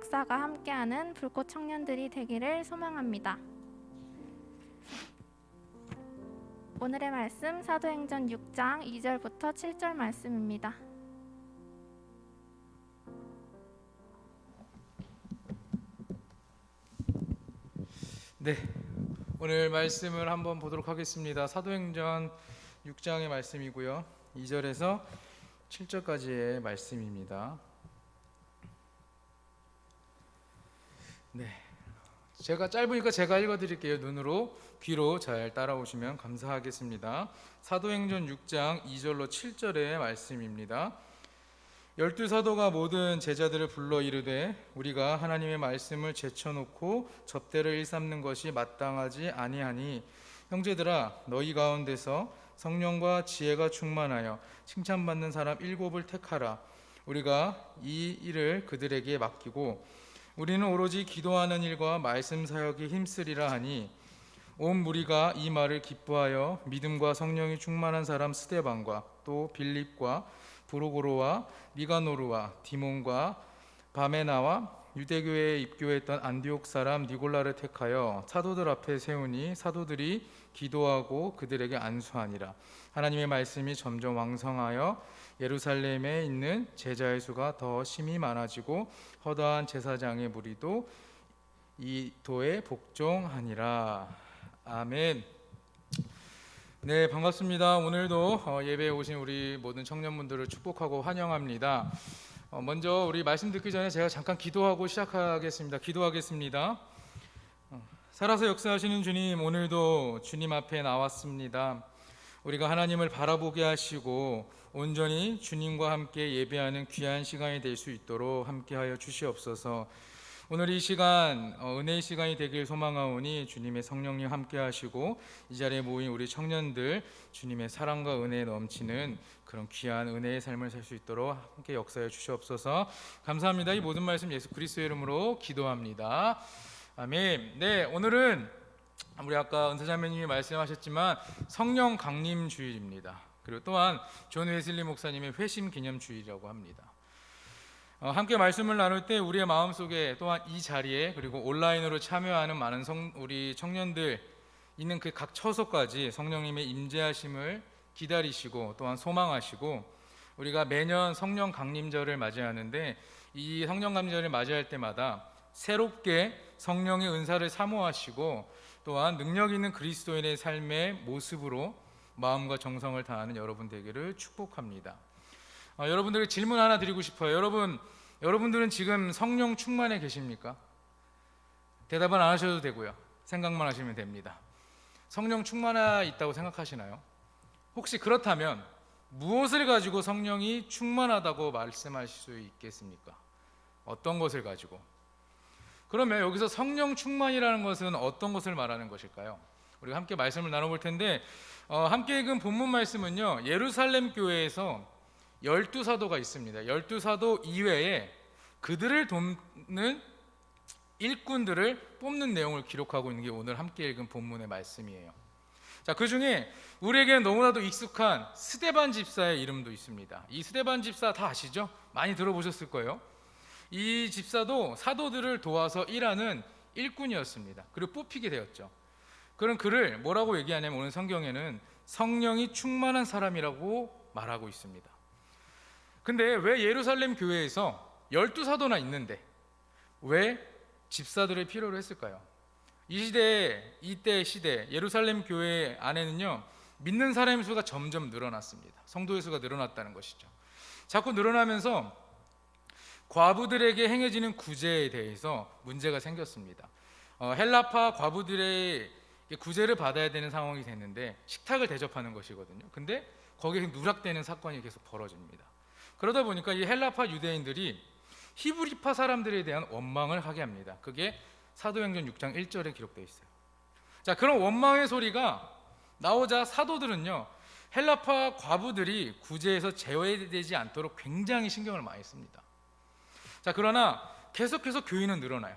역사가 함께하는 불꽃 청년들이 되기를 소망합니다. 오늘의 말씀 사도행전 6장 2절부터 7절 말씀입니다. 네, 오늘 말씀을 한번 보도록 하겠습니다. 사도행전 6장의 말씀이고요. 2절에서 7절까지의 말씀입니다. 네, 제가 짧으니까 제가 읽어드릴게요. 눈으로 귀로 잘 따라오시면 감사하겠습니다. 사도행전 6장 2절로 7절의 말씀입니다. 12사도가 모든 제자들을 불러 이르되 우리가 하나님의 말씀을 제쳐놓고 접대를 일삼는 것이 마땅하지 아니하니 형제들아 너희 가운데서 성령과 지혜가 충만하여 칭찬받는 사람 7을 택하라. 우리가 이 일을 그들에게 맡기고 우리는 오로지 기도하는 일과 말씀 사역에 힘쓰리라 하니 온 무리가 이 말을 기뻐하여 믿음과 성령이 충만한 사람 스데반과 또 빌립과 브로고로와 니가노르와 디몬과 바메나와 유대교회에 입교했던 안디옥 사람 니골라를 택하여 사도들 앞에 세우니 사도들이 기도하고 그들에게 안수하니라. 하나님의 말씀이 점점 왕성하여 예루살렘에 있는 제자의 수가 더 심히 많아지고 허다한 제사장의 무리도 이 도에 복종하니라. 아멘. 네, 반갑습니다. 오늘도 예배에 오신 우리 모든 청년분들을 축복하고 환영합니다. 먼저 우리 말씀 듣기 전에 제가 잠깐 기도하고 시작하겠습니다. 기도하겠습니다. 살아서 역사하시는 주님, 오늘도 주님 앞에 나왔습니다. 우리가 하나님을 바라보게 하시고 온전히 주님과 함께 예배하는 귀한 시간이 될 수 있도록 함께하여 주시옵소서. 오늘 이 시간 은혜의 시간이 되길 소망하오니 주님의 성령님 함께 하시고 이 자리에 모인 우리 청년들 주님의 사랑과 은혜에 넘치는 그런 귀한 은혜의 삶을 살 수 있도록 함께 역사해 주시옵소서. 감사합니다. 이 모든 말씀 예수 그리스도의 이름으로 기도합니다. 아멘. 네, 오늘은 우리 아까 은사자매님이 말씀하셨지만 성령 강림 주일입니다. 그리고 또한 존 웨슬리 목사님의 회심 기념 주일이라고 합니다. 함께 말씀을 나눌 때 우리의 마음속에 또한 이 자리에 그리고 온라인으로 참여하는 많은 우리 청년들 있는 그 각 처소까지 성령님의 임재하심을 기다리시고 또한 소망하시고 우리가 매년 성령 강림절을 맞이하는데 이 성령 강림절을 맞이할 때마다 새롭게 성령의 은사를 사모하시고 또한 능력 있는 그리스도인의 삶의 모습으로 마음과 정성을 다하는 여러분 되기를 축복합니다. 여러분들에게 질문 하나 드리고 싶어요. 여러분들은 지금 성령 충만해 계십니까? 대답은 안 하셔도 되고요. 생각만 하시면 됩니다. 성령 충만해 있다고 생각하시나요? 혹시 그렇다면 무엇을 가지고 성령이 충만하다고 말씀하실 수 있겠습니까? 어떤 것을 가지고? 그러면 여기서 성령 충만이라는 것은 어떤 것을 말하는 것일까요? 우리가 함께 말씀을 나눠볼 텐데 함께 읽은 본문 말씀은요, 예루살렘 교회에서 12사도가 있습니다. 12사도 이외에 그들을 돕는 일꾼들을 뽑는 내용을 기록하고 있는 게 오늘 함께 읽은 본문의 말씀이에요. 자, 그 중에 우리에게는 너무나도 익숙한 스데반 집사의 이름도 있습니다. 이 스데반 집사 다 아시죠? 많이 들어보셨을 거예요. 이 집사도 사도들을 도와서 일하는 일꾼이었습니다. 그리고 뽑히게 되었죠. 그런 그를 뭐라고 얘기하냐면 오늘 성경에는 성령이 충만한 사람이라고 말하고 있습니다. 근데 왜 예루살렘 교회에서 12사도나 있는데 왜 집사들을 필요로 했을까요? 이때 시대 예루살렘 교회 안에는요, 믿는 사람의 수가 점점 늘어났습니다. 성도의 수가 늘어났다는 것이죠. 자꾸 늘어나면서 과부들에게 행해지는 구제에 대해서 문제가 생겼습니다. 헬라파 과부들의 구제를 받아야 되는 상황이 됐는데 식탁을 대접하는 것이거든요. 근데 거기에 누락되는 사건이 계속 벌어집니다. 그러다 보니까 이 헬라파 유대인들이 히브리파 사람들에 대한 원망을 하게 합니다. 그게 사도행전 6장 1절에 기록되어 있어요. 자, 그런 원망의 소리가 나오자 사도들은요, 헬라파 과부들이 구제에서 제외되지 않도록 굉장히 신경을 많이 씁니다. 자, 그러나 계속해서 교인은 늘어나요.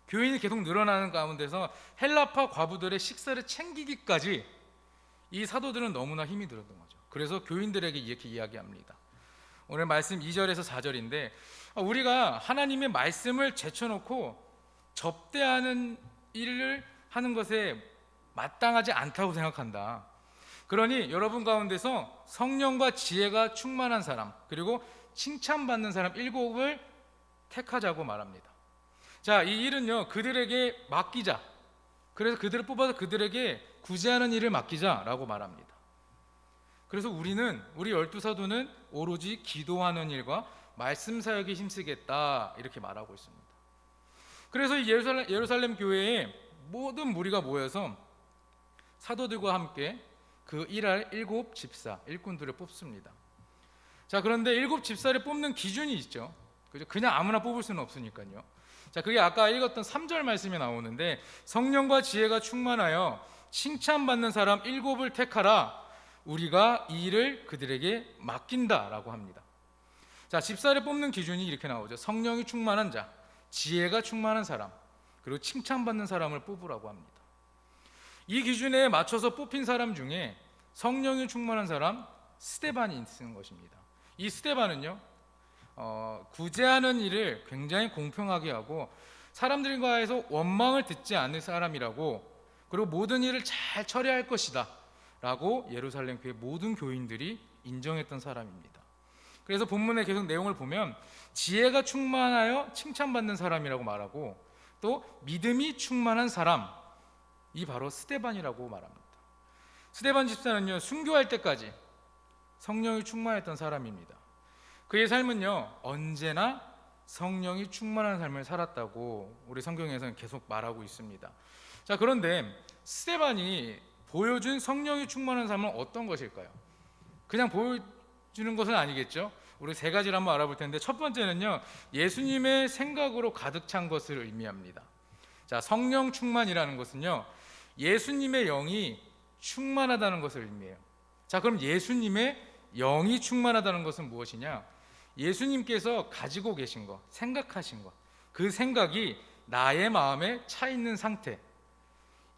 교인이 계속 늘어나는 가운데서 헬라파 과부들의 식사를 챙기기까지 이 사도들은 너무나 힘이 들었던 거죠. 그래서 교인들에게 이렇게 이야기합니다. 오늘 말씀 2절에서 4절인데 우리가 하나님의 말씀을 제쳐놓고 접대하는 일을 하는 것에 마땅하지 않다고 생각한다. 그러니 여러분 가운데서 성령과 지혜가 충만한 사람, 그리고 칭찬받는 사람 7을 택하자고 말합니다. 자, 이 일은요 그들에게 맡기자. 그래서 그들을 뽑아서 그들에게 구제하는 일을 맡기자라고 말합니다. 그래서 우리 12사도는 오로지 기도하는 일과 말씀 사역에 힘쓰겠다 이렇게 말하고 있습니다. 그래서 이 예루살렘 교회에 모든 무리가 모여서 사도들과 함께 그 일할 7집사, 일꾼들을 뽑습니다. 자, 그런데 7집사를 뽑는 기준이 있죠. 그냥 아무나 뽑을 수는 없으니까요. 자, 그게 아까 읽었던 3절 말씀에 나오는데 성령과 지혜가 충만하여 칭찬받는 사람 7을 택하라. 우리가 이 일을 그들에게 맡긴다라고 합니다. 자, 집사를 뽑는 기준이 이렇게 나오죠. 성령이 충만한 자, 지혜가 충만한 사람, 그리고 칭찬받는 사람을 뽑으라고 합니다. 이 기준에 맞춰서 뽑힌 사람 중에 성령이 충만한 사람 스데반이 있는 것입니다. 이 스데반은요 구제하는 일을 굉장히 공평하게 하고 사람들과에서 원망을 듣지 않는 사람이라고, 그리고 모든 일을 잘 처리할 것이다 라고 예루살렘 교회 모든 교인들이 인정했던 사람입니다. 그래서 본문에 계속 내용을 보면 지혜가 충만하여 칭찬받는 사람이라고 말하고, 또 믿음이 충만한 사람, 이 바로 스데반이라고 말합니다. 스데반 집사는요 순교할 때까지 성령이 충만했던 사람입니다. 그의 삶은요 언제나 성령이 충만한 삶을 살았다고 우리 성경에서는 계속 말하고 있습니다. 자, 그런데 스데반이 보여준 성령이 충만한 삶은 어떤 것일까요? 그냥 보여주는 것은 아니겠죠. 우리 3가지를 한번 알아볼 텐데, 첫 번째는요 예수님의 생각으로 가득 찬 것을 의미합니다. 자, 성령 충만이라는 것은요 예수님의 영이 충만하다는 것을 의미해요. 자, 그럼 예수님의 영이 충만하다는 것은 무엇이냐? 예수님께서 가지고 계신 것, 생각하신 것, 그 생각이 나의 마음에 차 있는 상태,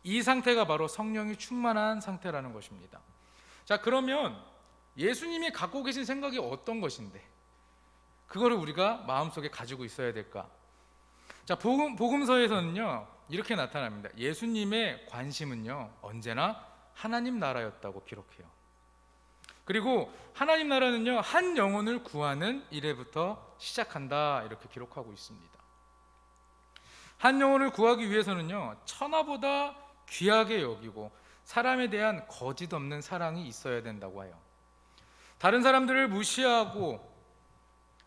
이 상태가 바로 성령이 충만한 상태라는 것입니다. 자, 그러면 예수님이 갖고 계신 생각이 어떤 것인데 그거를 우리가 마음속에 가지고 있어야 될까? 자, 복음서에서는요 이렇게 나타납니다. 예수님의 관심은요 언제나 하나님 나라였다고 기록해요. 그리고 하나님 나라는요 한 영혼을 구하는 일에부터 시작한다 이렇게 기록하고 있습니다. 한 영혼을 구하기 위해서는요 천하보다 귀하게 여기고 사람에 대한 거짓 없는 사랑이 있어야 된다고 해요. 다른 사람들을 무시하고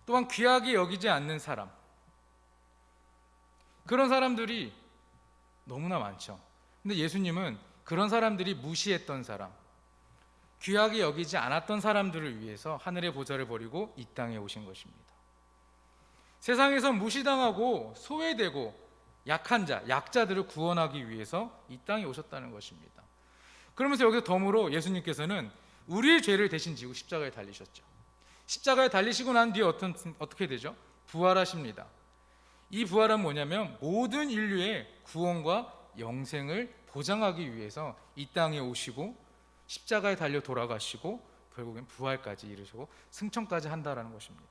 또한 귀하게 여기지 않는 사람, 그런 사람들이 너무나 많죠. 근데 예수님은 그런 사람들이 무시했던 사람, 귀하게 여기지 않았던 사람들을 위해서 하늘의 보좌를 버리고 이 땅에 오신 것입니다. 세상에서 무시당하고 소외되고 약한 자, 약자들을 구원하기 위해서 이 땅에 오셨다는 것입니다. 그러면서 여기서 덤으로 예수님께서는 우리의 죄를 대신 지고 십자가에 달리셨죠. 십자가에 달리시고 난 뒤에 어떻게 되죠? 부활하십니다. 이 부활은 뭐냐면 모든 인류의 구원과 영생을 보장하기 위해서 이 땅에 오시고 십자가에 달려 돌아가시고 결국엔 부활까지 이루시고 승천까지 한다라는 것입니다.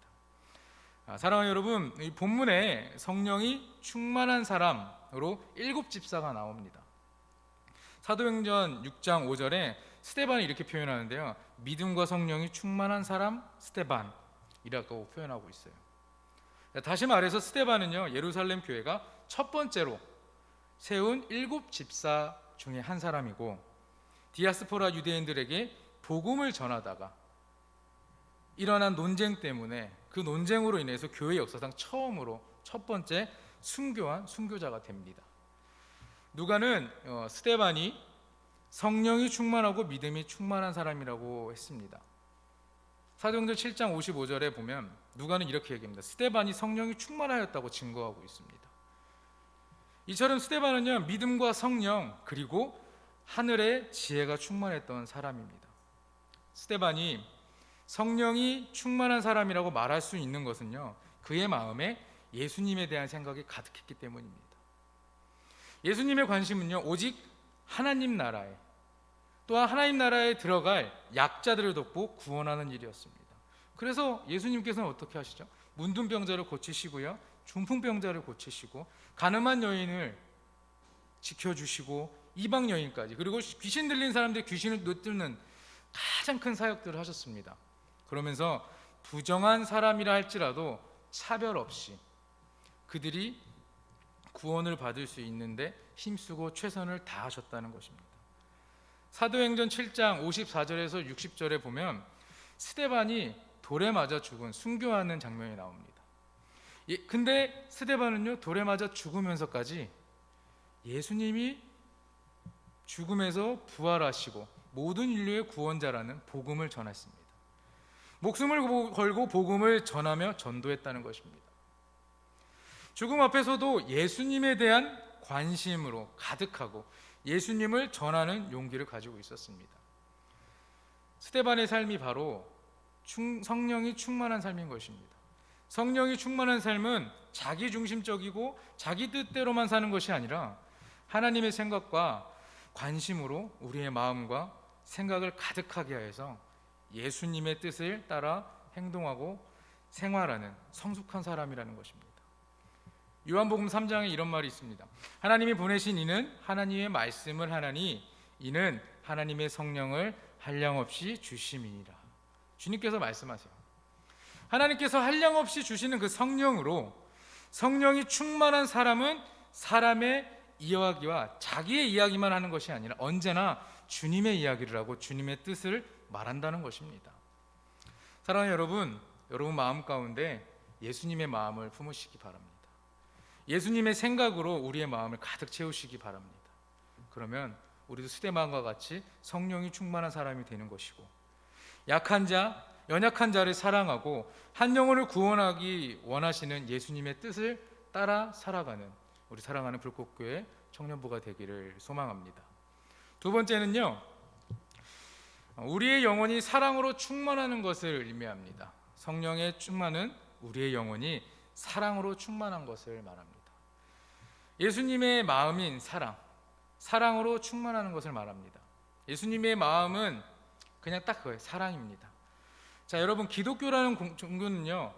사랑하는 여러분, 이 본문에 성령이 충만한 사람으로 7집사가 나옵니다. 사도행전 6장 5절에 스데반이 이렇게 표현하는데요, 믿음과 성령이 충만한 사람 스데반이라고 표현하고 있어요. 다시 말해서 스데반은요 예루살렘 교회가 첫 번째로 세운 7집사 중에 한 사람이고, 디아스포라 유대인들에게 복음을 전하다가 일어난 논쟁 때문에 그 논쟁으로 인해서 교회 역사상 처음으로 첫 번째 순교한 순교자가 됩니다. 누가는 스데반이 성령이 충만하고 믿음이 충만한 사람이라고 했습니다. 사도행전 7장 55절에 보면 누가는 이렇게 얘기합니다. 스데반이 성령이 충만하였다고 증거하고 있습니다. 이처럼 스데반은요 믿음과 성령 그리고 하늘의 지혜가 충만했던 사람입니다. 스데반이 성령이 충만한 사람이라고 말할 수 있는 것은요 그의 마음에 예수님에 대한 생각이 가득했기 때문입니다. 예수님의 관심은요 오직 하나님 나라에, 또한 하나님 나라에 들어갈 약자들을 돕고 구원하는 일이었습니다. 그래서 예수님께서는 어떻게 하시죠? 문둥병자를 고치시고요, 중풍병자를 고치시고, 가늠한 여인을 지켜주시고, 이방 여인까지, 그리고 귀신 들린 사람들의 귀신을 놓뚫는 가장 큰 사역들을 하셨습니다. 그러면서 부정한 사람이라 할지라도 차별 없이 그들이 구원을 받을 수 있는데 힘쓰고 최선을 다하셨다는 것입니다. 사도행전 7장 54절에서 60절에 보면 스데반이 돌에 맞아 죽은 순교하는 장면이 나옵니다. 근데 스데반은요, 돌에 맞아 죽으면서까지 예수님이 죽음에서 부활하시고 모든 인류의 구원자라는 복음을 전했습니다. 목숨을 걸고 복음을 전하며 전도했다는 것입니다. 죽음 앞에서도 예수님에 대한 관심으로 가득하고 예수님을 전하는 용기를 가지고 있었습니다. 스데반의 삶이 바로 성령이 충만한 삶인 것입니다. 성령이 충만한 삶은 자기중심적이고 자기 뜻대로만 사는 것이 아니라 하나님의 생각과 관심으로 우리의 마음과 생각을 가득하게 하여서 예수님의 뜻을 따라 행동하고 생활하는 성숙한 사람이라는 것입니다. 요한복음 3장에 이런 말이 있습니다. 하나님이 보내신 이는 하나님의 말씀을 하나니 이는 하나님의 성령을 한량없이 주심이니라. 주님께서 말씀하세요. 하나님께서 한량없이 주시는 그 성령으로, 성령이 충만한 사람은 사람의 이야기와 자기의 이야기만 하는 것이 아니라 언제나 주님의 이야기를 하고 주님의 뜻을 말한다는 것입니다. 사랑하는 여러분, 여러분 마음 가운데 예수님의 마음을 품으시기 바랍니다. 예수님의 생각으로 우리의 마음을 가득 채우시기 바랍니다. 그러면 우리도 스데반과 같이 성령이 충만한 사람이 되는 것이고, 약한 자, 연약한 자를 사랑하고 한 영혼을 구원하기 원하시는 예수님의 뜻을 따라 살아가는 우리 사랑하는 불꽃교회 청년부가 되기를 소망합니다. 두 번째는요, 우리의 영혼이 사랑으로 충만하는 것을 의미합니다. 성령의 충만은 우리의 영혼이 사랑으로 충만한 것을 말합니다. 예수님의 마음인 사랑으로 충만하는 것을 말합니다. 예수님의 마음은 그냥 딱 그거예요. 사랑입니다. 자, 여러분, 기독교라는 종교는요,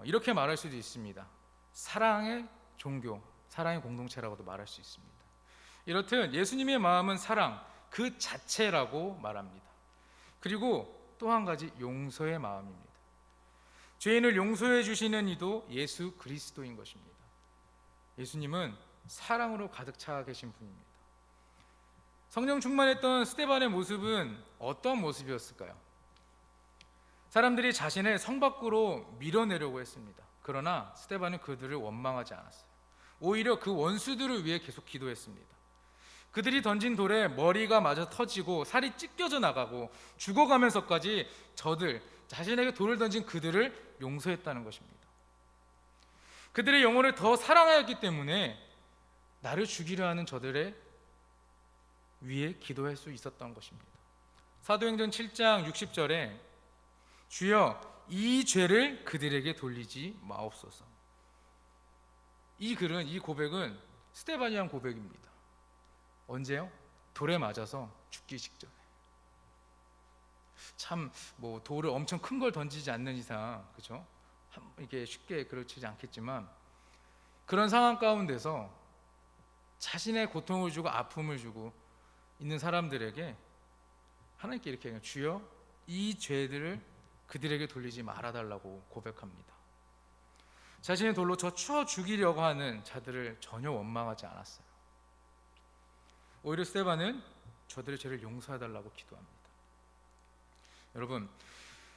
이렇게 말할 수도 있습니다. 사랑의 종교, 사랑의 공동체라고도 말할 수 있습니다. 이렇듯 예수님의 마음은 사랑 그 자체라고 말합니다. 그리고 또 한 가지, 용서의 마음입니다. 죄인을 용서해 주시는 이도 예수 그리스도인 것입니다. 예수님은 사랑으로 가득 차 계신 분입니다. 성령 충만했던 스데반의 모습은 어떤 모습이었을까요? 사람들이 자신을 성 밖으로 밀어내려고 했습니다. 그러나 스데반은 그들을 원망하지 않았어요. 오히려 그 원수들을 위해 계속 기도했습니다. 그들이 던진 돌에 머리가 맞아 터지고 살이 찢겨져 나가고 죽어가면서까지 자신에게 돌을 던진 그들을 용서했다는 것입니다. 그들의 영혼을 더 사랑하였기 때문에 나를 죽이려 하는 저들의 위에 기도할 수 있었던 것입니다. 사도행전 7장 60절에 주여 이 죄를 그들에게 돌리지 마옵소서. 이 고백은 스데반이 한 고백입니다. 언제요? 돌에 맞아서 죽기 직전에. 참 돌을 엄청 큰 걸 던지지 않는 이상, 그렇죠? 이게 쉽게 그렇지 않겠지만 그런 상황 가운데서 자신의 고통을 주고 아픔을 주고 있는 사람들에게 하나님께 이렇게 해요. 주여 이 죄들을 그들에게 돌리지 말아달라고 고백합니다. 자신의 돌로 쳐 죽이려고 하는 자들을 전혀 원망하지 않았어요. 오히려 스데반은 저들의 죄를 용서해달라고 기도합니다. 여러분,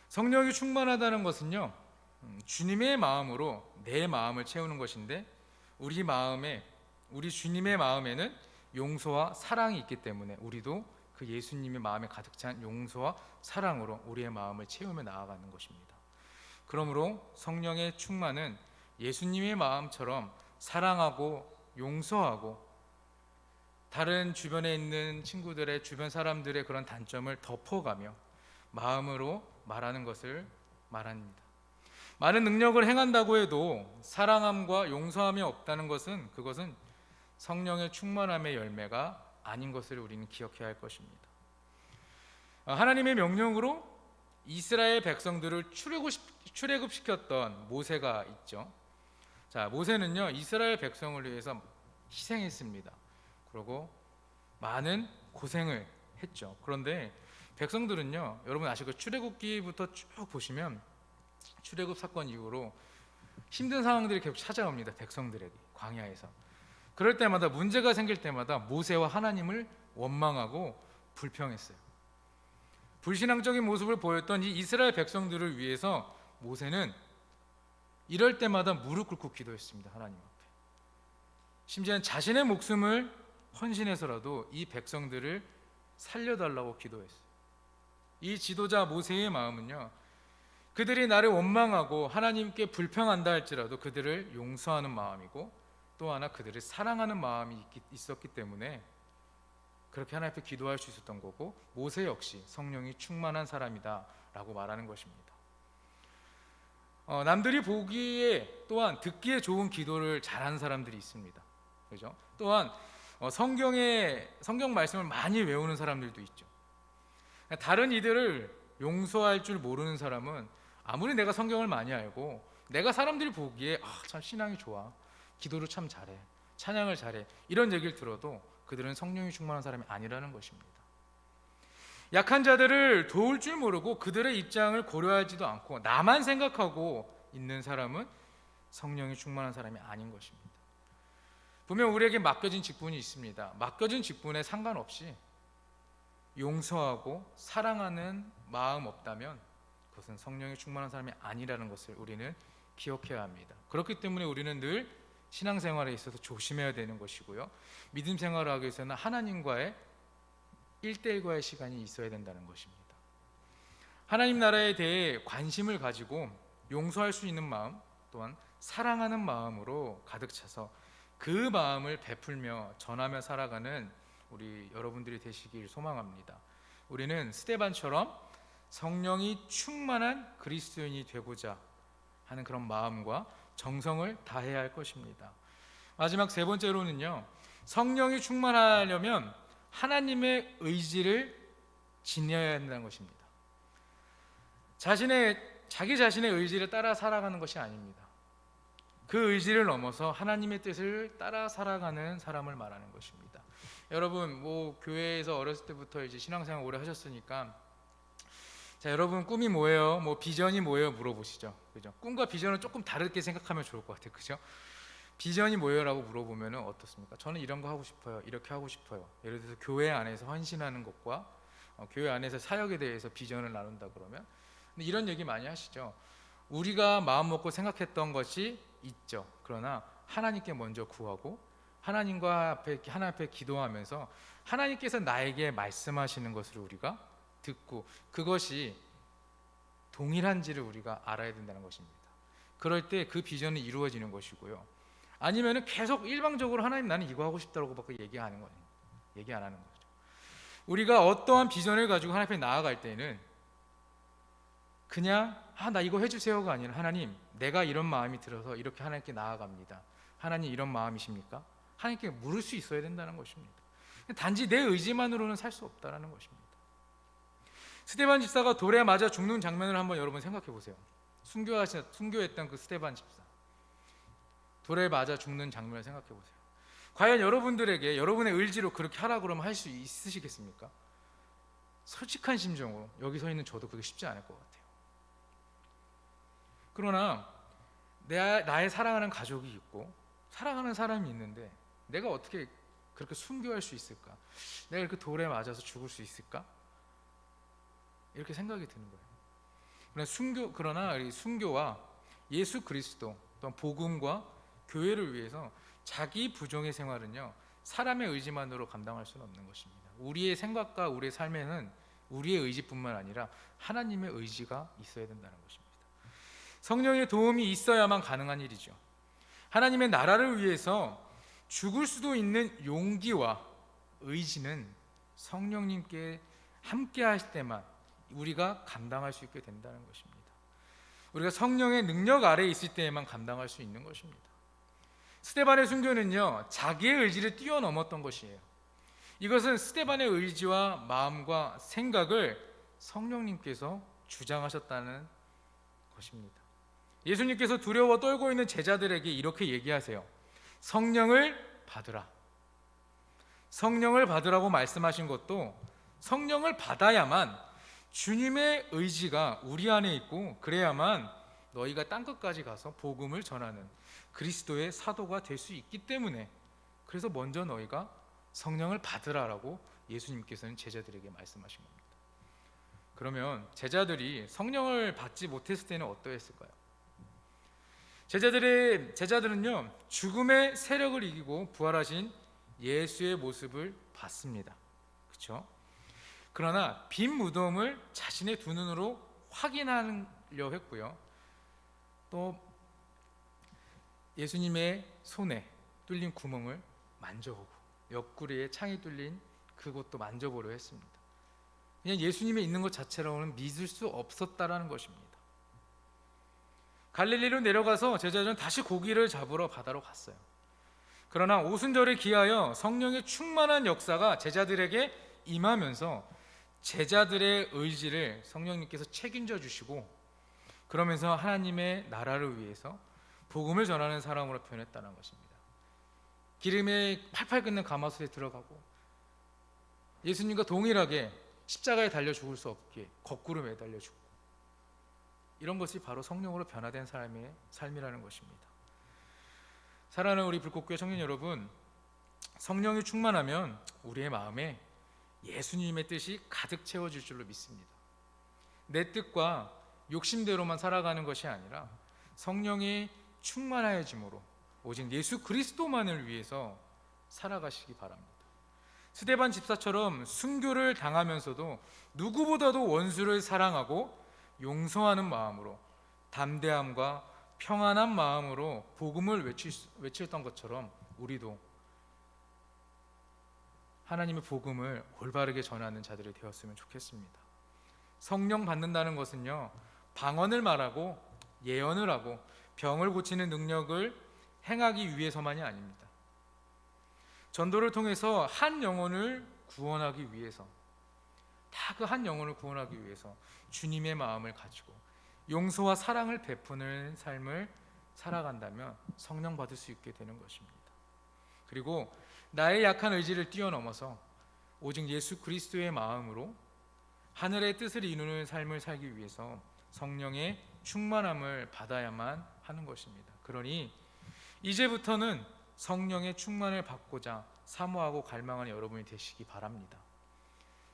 성령이 충만하다는 것은요, 주님의 마음으로 내 마음을 채우는 것인데 우리 주님의 마음에는 용서와 사랑이 있기 때문에 우리도 그 예수님의 마음에 가득 찬 용서와 사랑으로 우리의 마음을 채우며 나아가는 것입니다. 그러므로 성령의 충만은 예수님의 마음처럼 사랑하고 용서하고 다른 주변에 있는 친구들의 주변 사람들의 그런 단점을 덮어가며 마음으로 말하는 것을 말합니다. 많은 능력을 행한다고 해도 사랑함과 용서함이 없다는 것은 그것은 성령의 충만함의 열매가 아닌 것을 우리는 기억해야 할 것입니다. 하나님의 명령으로 이스라엘 백성들을 출애굽시켰던 모세가 있죠. 자, 모세는요 이스라엘 백성을 위해서 희생했습니다. 그리고 많은 고생을 했죠. 그런데 백성들은요, 여러분 아시고 출애굽기부터 쭉 보시면 출애굽 사건 이후로 힘든 상황들이 계속 찾아옵니다. 백성들에게 광야에서. 그럴 때마다 문제가 생길 때마다 모세와 하나님을 원망하고 불평했어요. 불신앙적인 모습을 보였던 이 이스라엘 백성들을 위해서 모세는 이럴 때마다 무릎 꿇고 기도했습니다. 하나님 앞에. 심지어는 자신의 목숨을 헌신해서라도 이 백성들을 살려달라고 기도했어요. 이 지도자 모세의 마음은요, 그들이 나를 원망하고 하나님께 불평한다 할지라도 그들을 용서하는 마음이고 또 하나 그들을 사랑하는 마음이 있었기 때문에 그렇게 하나님 앞에 기도할 수 있었던 거고, 모세 역시 성령이 충만한 사람이다 라고 말하는 것입니다. 남들이 보기에 또한 듣기에 좋은 기도를 잘하는 사람들이 있습니다. 그죠? 또한 성경 말씀을 많이 외우는 사람들도 있죠. 다른 이들을 용서할 줄 모르는 사람은 아무리 내가 성경을 많이 알고 내가 사람들이 보기에 참 신앙이 좋아, 기도를 참 잘해, 찬양을 잘해, 이런 얘기를 들어도 그들은 성령이 충만한 사람이 아니라는 것입니다. 약한 자들을 도울 줄 모르고 그들의 입장을 고려하지도 않고 나만 생각하고 있는 사람은 성령이 충만한 사람이 아닌 것입니다. 분명 우리에게 맡겨진 직분이 있습니다. 맡겨진 직분에 상관없이 용서하고 사랑하는 마음 없다면 그것은 성령이 충만한 사람이 아니라는 것을 우리는 기억해야 합니다. 그렇기 때문에 우리는 늘 신앙생활에 있어서 조심해야 되는 것이고요, 믿음 생활을 하기 위해서는 하나님과의 1대1과의 시간이 있어야 된다는 것입니다. 하나님 나라에 대해 관심을 가지고 용서할 수 있는 마음, 또한 사랑하는 마음으로 가득 차서 그 마음을 베풀며 전하며 살아가는 우리 여러분들이 되시길 소망합니다. 우리는 스데반처럼 성령이 충만한 그리스도인이 되고자 하는 그런 마음과 정성을 다해야 할 것입니다. 마지막 세 번째로는요, 성령이 충만하려면 하나님의 의지를 지녀야 한다는 것입니다. 자기 자신의 의지를 따라 살아가는 것이 아닙니다. 그 의지를 넘어서 하나님의 뜻을 따라 살아가는 사람을 말하는 것입니다. 여러분, 교회에서 어렸을 때부터 이제 신앙생활 오래 하셨으니까, 자, 여러분 꿈이 뭐예요? 비전이 뭐예요? 물어보시죠. 그죠? 꿈과 비전은 조금 다르게 생각하면 좋을 것 같아요. 그죠? 비전이 뭐예요라고 물어보면 어떻습니까? 저는 이런 거 하고 싶어요. 이렇게 하고 싶어요. 예를 들어서 교회 안에서 헌신하는 것과 교회 안에서 사역에 대해서 비전을 나눈다 그러면, 근데 이런 얘기 많이 하시죠. 우리가 마음 먹고 생각했던 것이 있죠. 그러나 하나님께 먼저 구하고 하나님 앞에 기도하면서 하나님께서 나에게 말씀하시는 것을 우리가 듣고 그것이 동일한지를 우리가 알아야 된다는 것입니다. 그럴 때 그 비전이 이루어지는 것이고요. 아니면은 계속 일방적으로 하나님 나는 이거 하고 싶다고밖에 얘기 안 하는 거죠. 우리가 어떠한 비전을 가지고 하나님 앞에 나아갈 때는 그냥 나 이거 해주세요가 아니라, 하나님 내가 이런 마음이 들어서 이렇게 하나님께 나아갑니다. 하나님 이런 마음이십니까? 하나님께 물을 수 있어야 된다는 것입니다. 단지 내 의지만으로는 살 수 없다는 것입니다. 스데반 집사가 돌에 맞아 죽는 장면을 한번 여러분 생각해 보세요. 순교했던 그 스데반 집사, 돌에 맞아 죽는 장면을 생각해 보세요. 과연 여러분들에게 여러분의 의지로 그렇게 하라 그러면 할 수 있으시겠습니까? 솔직한 심정으로 여기 서 있는 저도 그게 쉽지 않을 것 같아요. 그러나 나의 사랑하는 가족이 있고 사랑하는 사람이 있는데 내가 어떻게 그렇게 순교할 수 있을까? 내가 이렇게 돌에 맞아서 죽을 수 있을까? 이렇게 생각이 드는 거예요. 그러나 순교와 예수 그리스도 또한 복음과 교회를 위해서 자기 부정의 생활은요, 사람의 의지만으로 감당할 수는 없는 것입니다. 우리의 생각과 우리의 삶에는 우리의 의지뿐만 아니라 하나님의 의지가 있어야 된다는 것입니다. 성령의 도움이 있어야만 가능한 일이죠. 하나님의 나라를 위해서 죽을 수도 있는 용기와 의지는 성령님께 함께 하실 때만 우리가 감당할 수 있게 된다는 것입니다. 우리가 성령의 능력 아래에 있을 때에만 감당할 수 있는 것입니다. 스데반의 순교는요, 자기의 의지를 뛰어넘었던 것이에요. 이것은 스데반의 의지와 마음과 생각을 성령님께서 주장하셨다는 것입니다. 예수님께서 두려워 떨고 있는 제자들에게 이렇게 얘기하세요. 성령을 받으라. 성령을 받으라고 말씀하신 것도 성령을 받아야만 주님의 의지가 우리 안에 있고 그래야만 너희가 땅끝까지 가서 복음을 전하는 그리스도의 사도가 될 수 있기 때문에, 그래서 먼저 너희가 성령을 받으라라고 예수님께서는 제자들에게 말씀하신 겁니다. 그러면 제자들이 성령을 받지 못했을 때는 어떠했을까요? 제자들은요, 죽음의 세력을 이기고 부활하신 예수의 모습을 봤습니다. 그렇죠? 그러나 빈 무덤을 자신의 두 눈으로 확인하려 했고요. 또 예수님의 손에 뚫린 구멍을 만져보고 옆구리에 창이 뚫린 그곳도 만져보려 했습니다. 그냥 예수님이 있는 것 자체로는 믿을 수 없었다라는 것입니다. 갈릴리로 내려가서 제자들은 다시 고기를 잡으러 바다로 갔어요. 그러나 오순절을 기하여 성령의 충만한 역사가 제자들에게 임하면서 제자들의 의지를 성령님께서 책임져 주시고, 그러면서 하나님의 나라를 위해서 복음을 전하는 사람으로 변했다는 것입니다. 기름에 팔팔 끓는 가마솥에 들어가고 예수님과 동일하게 십자가에 달려 죽을 수 없게 거꾸로 매달려 죽고, 이런 것이 바로 성령으로 변화된 사람의 삶이라는 것입니다. 사랑하는 우리 불꽃교회 청년 여러분, 성령이 충만하면 우리의 마음에 예수님의 뜻이 가득 채워질 줄로 믿습니다. 내 뜻과 욕심대로만 살아가는 것이 아니라 성령이 충만하여짐으로 오직 예수 그리스도만을 위해서 살아가시기 바랍니다. 스데반 집사처럼 순교를 당하면서도 누구보다도 원수를 사랑하고 용서하는 마음으로, 담대함과 평안한 마음으로 복음을 외쳤던 것처럼 우리도 하나님의 복음을 올바르게 전하는 자들이 되었으면 좋겠습니다. 성령 받는다는 것은요, 방언을 말하고 예언을 하고 병을 고치는 능력을 행하기 위해서만이 아닙니다. 전도를 통해서 한 영혼을 구원하기 위해서, 다 그 한 영혼을 구원하기 위해서 주님의 마음을 가지고 용서와 사랑을 베푸는 삶을 살아간다면 성령 받을 수 있게 되는 것입니다. 그리고 나의 약한 의지를 뛰어넘어서 오직 예수 그리스도의 마음으로 하늘의 뜻을 이루는 삶을 살기 위해서 성령의 충만함을 받아야만 하는 것입니다. 그러니 이제부터는 성령의 충만을 받고자 사모하고 갈망하는 여러분이 되시기 바랍니다.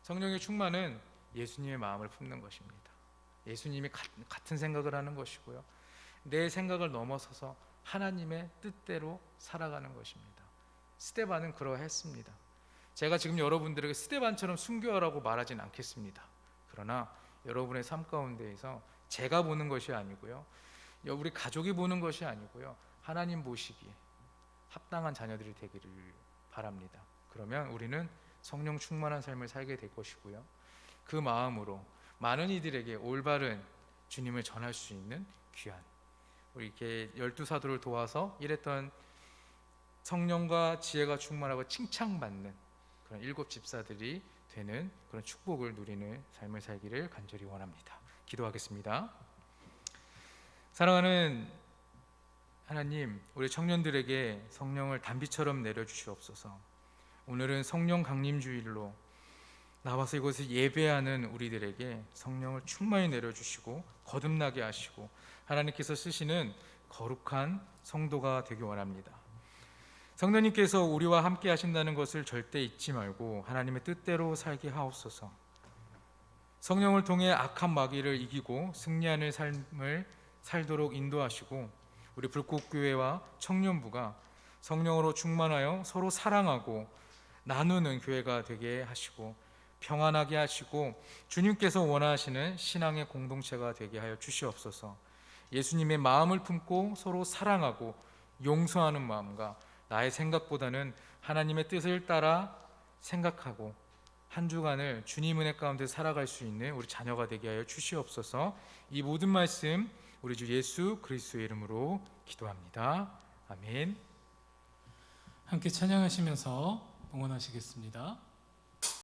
성령의 충만은 예수님의 마음을 품는 것입니다. 예수님이 같은 생각을 하는 것이고요, 내 생각을 넘어서서 하나님의 뜻대로 살아가는 것입니다. 스데반은 그러했습니다. 제가 지금 여러분들에게 스데반처럼 순교하라고 말하진 않겠습니다. 그러나 여러분의 삶 가운데에서 제가 보는 것이 아니고요, 우리 가족이 보는 것이 아니고요, 하나님 보시기에 합당한 자녀들이 되기를 바랍니다. 그러면 우리는 성령 충만한 삶을 살게 될 것이고요, 그 마음으로 많은 이들에게 올바른 주님을 전할 수 있는 귀한, 우리 이렇게 12사도를 도와서 일했던 성령과 지혜가 충만하고 칭찬받는 그런 7 집사들이 되는 그런 축복을 누리는 삶을 살기를 간절히 원합니다. 기도하겠습니다. 사랑하는 하나님, 우리 청년들에게 성령을 단비처럼 내려주시옵소서. 오늘은 성령 강림주일로 나와서 이곳을 예배하는 우리들에게 성령을 충만히 내려주시고 거듭나게 하시고 하나님께서 쓰시는 거룩한 성도가 되기 원합니다. 성령님께서 우리와 함께 하신다는 것을 절대 잊지 말고 하나님의 뜻대로 살게 하옵소서. 성령을 통해 악한 마귀를 이기고 승리하는 삶을 살도록 인도하시고 우리 불꽃교회와 청년부가 성령으로 충만하여 서로 사랑하고 나누는 교회가 되게 하시고 평안하게 하시고 주님께서 원하시는 신앙의 공동체가 되게 하여 주시옵소서. 예수님의 마음을 품고 서로 사랑하고 용서하는 마음과 나의 생각보다는 하나님의 뜻을 따라 생각하고 한 주간을 주님 은혜 가운데 살아갈 수 있는 우리 자녀가 되게 하여 주시옵소서. 이 모든 말씀 우리 주 예수 그리스도의 이름으로 기도합니다. 아멘. 함께 찬양하시면서 응원하시겠습니다.